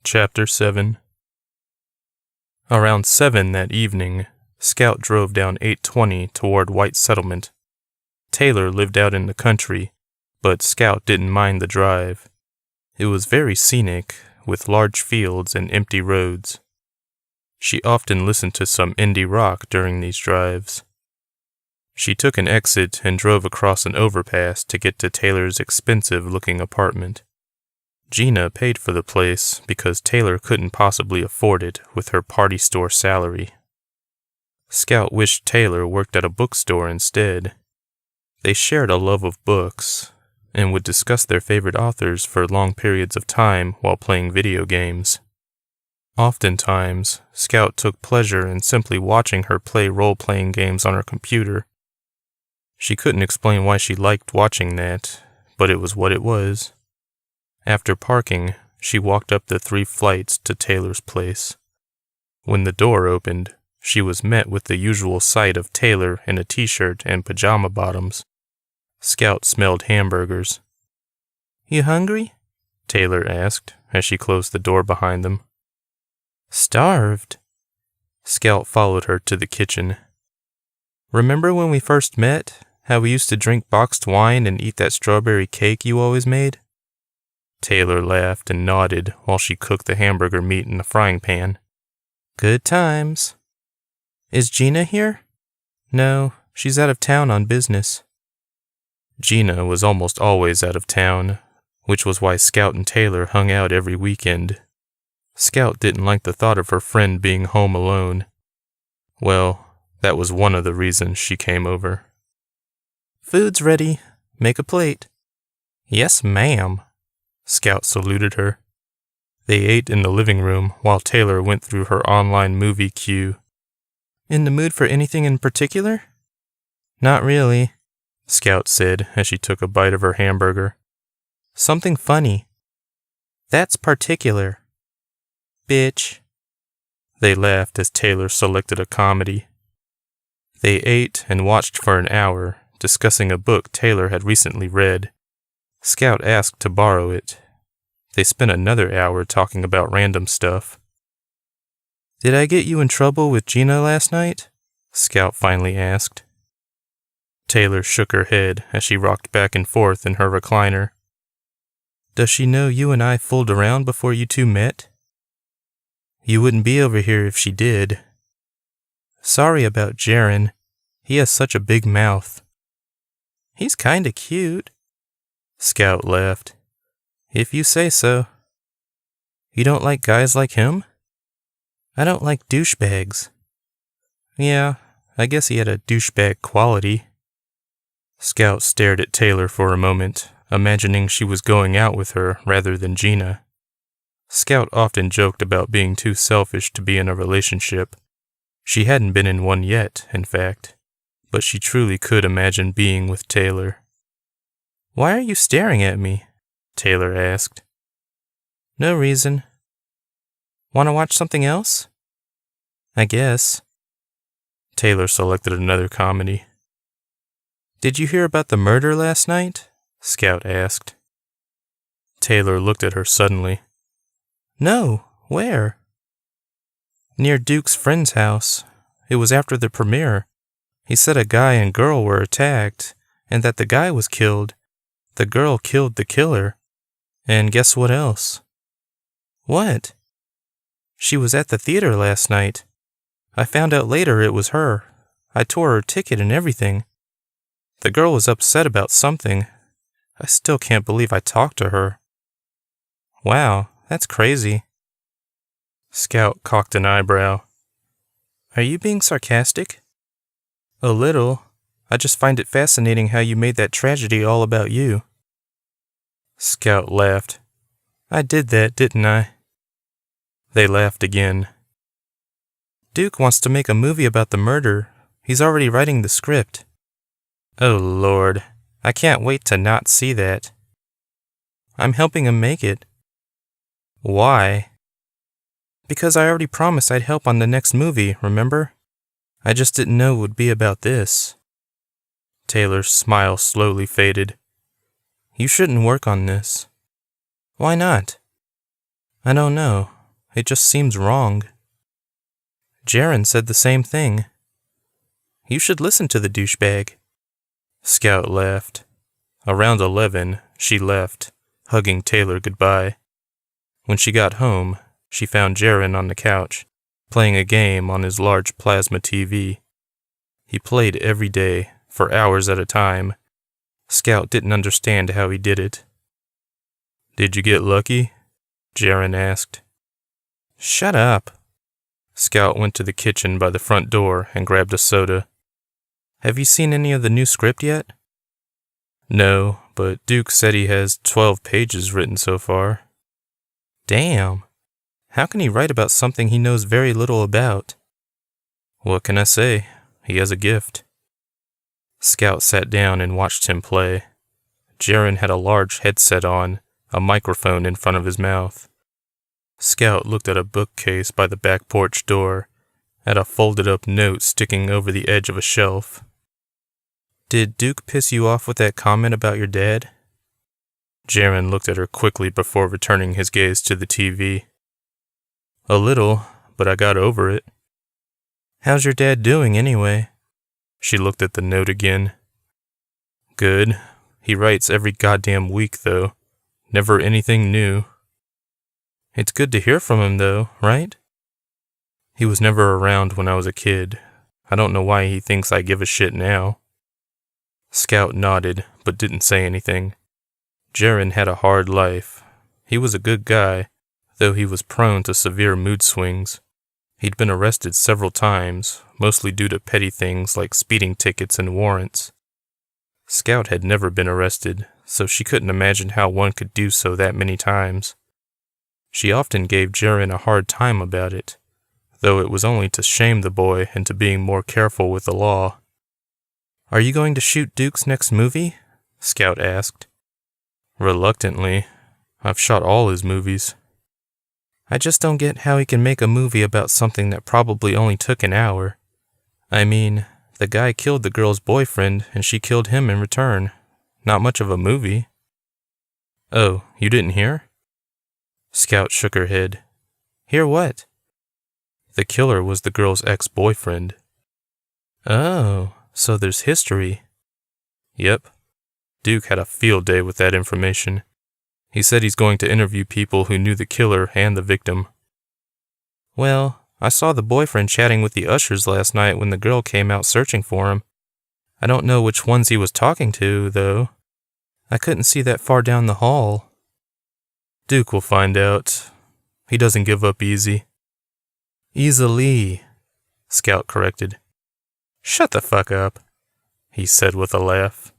Chapter 7. Around 7 that evening, Scout drove down 820 toward White Settlement. Taylor lived out in the country, but Scout didn't mind the drive. It was very scenic, with large fields and empty roads. She often listened to some indie rock during these drives. She took an exit and drove across an overpass to get to Taylor's expensive-looking apartment. Gina paid for the place because Taylor couldn't possibly afford it with her party store salary. Scout wished Taylor worked at a bookstore instead. They shared a love of books and would discuss their favorite authors for long periods of time while playing video games. Oftentimes, Scout took pleasure in simply watching her play role-playing games on her computer. She couldn't explain why she liked watching that, but it was what it was. After parking, she walked up the 3 flights to Taylor's place. When the door opened, she was met with the usual sight of Taylor in a t-shirt and pajama bottoms. Scout smelled hamburgers. "You hungry?" Taylor asked as she closed the door behind them. "Starved." Scout followed her to the kitchen. "Remember when we first met, how we used to drink boxed wine and eat that strawberry cake you always made?" Taylor laughed and nodded while she cooked the hamburger meat in the frying pan. "Good times." "Is Gina here?" "No, she's out of town on business." Gina was almost always out of town, which was why Scout and Taylor hung out every weekend. Scout didn't like the thought of her friend being home alone. Well, that was one of the reasons she came over. "Food's ready. Make a plate." "Yes, ma'am." Scout saluted her. They ate in the living room while Taylor went through her online movie queue. "In the mood for anything in particular?" "Not really," Scout said as she took a bite of her hamburger. "Something funny." "That's particular." "Bitch." They laughed as Taylor selected a comedy. They ate and watched for an hour, discussing a book Taylor had recently read. Scout asked to borrow it. They spent another hour talking about random stuff. "Did I get you in trouble with Gina last night?" Scout finally asked. Taylor shook her head as she rocked back and forth in her recliner. "Does she know you and I fooled around before you two met?" "You wouldn't be over here if she did." "Sorry about Jaren. He has such a big mouth." "He's kinda cute." Scout laughed. "If you say so." "You don't like guys like him?" "I don't like douchebags." "Yeah, I guess he had a douchebag quality." Scout stared at Taylor for a moment, imagining she was going out with her rather than Gina. Scout often joked about being too selfish to be in a relationship. She hadn't been in one yet, in fact, but she truly could imagine being with Taylor. "Why are you staring at me?" Taylor asked. "No reason." "Want to watch something else?" "I guess." Taylor selected another comedy. "Did you hear about the murder last night?" Scout asked. Taylor looked at her suddenly. "No, where?" "Near Duke's friend's house. It was after the premiere. He said a guy and girl were attacked, and that the guy was killed. The girl killed the killer. And guess what else?" "What?" "She was at the theater last night. I found out later it was her. I tore her ticket and everything. The girl was upset about something. I still can't believe I talked to her." "Wow, that's crazy." Scout cocked an eyebrow. "Are you being sarcastic?" "A little. I just find it fascinating how you made that tragedy all about you." Scout laughed. "I did that, didn't I?" They laughed again. "Duke wants to make a movie about the murder. He's already writing the script." "Oh, Lord. I can't wait to not see that." "I'm helping him make it." "Why?" "Because I already promised I'd help on the next movie, remember? I just didn't know it would be about this." Taylor's smile slowly faded. "You shouldn't work on this." "Why not?" I don't know. It just seems wrong. Jaren said the same thing. You should listen to the douchebag. Scout laughed. Around 11, she left, hugging Taylor goodbye. When she got home, she found Jaren on the couch, playing a game on his large plasma TV. He played every day, for hours at a time. Scout didn't understand how he did it. Did you get lucky? Jaren asked. Shut up. Scout went to the kitchen by the front door and grabbed a soda. Have you seen any of the new script yet? No, but Duke said he has 12 pages written so far. Damn. How can he write about something he knows very little about? What can I say? He has a gift. Scout sat down and watched him play. Jaren had a large headset on, a microphone in front of his mouth. Scout looked at a bookcase by the back porch door, at a folded-up note sticking over the edge of a shelf. Did Duke piss you off with that comment about your dad? Jaren looked at her quickly before returning his gaze to the TV. A little, but I got over it. How's your dad doing, anyway? She looked at the note again. Good. He writes every goddamn week, though. Never anything new. It's good to hear from him, though, right? He was never around when I was a kid. I don't know why he thinks I give a shit now. Scout nodded, but didn't say anything. Jaren had a hard life. He was a good guy, though he was prone to severe mood swings. He'd been arrested several times, mostly due to petty things like speeding tickets and warrants. Scout had never been arrested, so she couldn't imagine how one could do so that many times. She often gave Jaren a hard time about it, though it was only to shame the boy into being more careful with the law. Are you going to shoot Duke's next movie? Scout asked. Reluctantly. I've shot all his movies. I just don't get how he can make a movie about something that probably only took an hour. I mean, the guy killed the girl's boyfriend and she killed him in return. Not much of a movie. Oh, you didn't hear? Scout shook her head. Hear what? The killer was the girl's ex-boyfriend. Oh, so there's history. Yep. Duke had a field day with that information. He said he's going to interview people who knew the killer and the victim. Well, I saw the boyfriend chatting with the ushers last night when the girl came out searching for him. I don't know which ones he was talking to, though. I couldn't see that far down the hall. Duke will find out. He doesn't give up easy. Easily, Scout corrected. Shut the fuck up, he said with a laugh.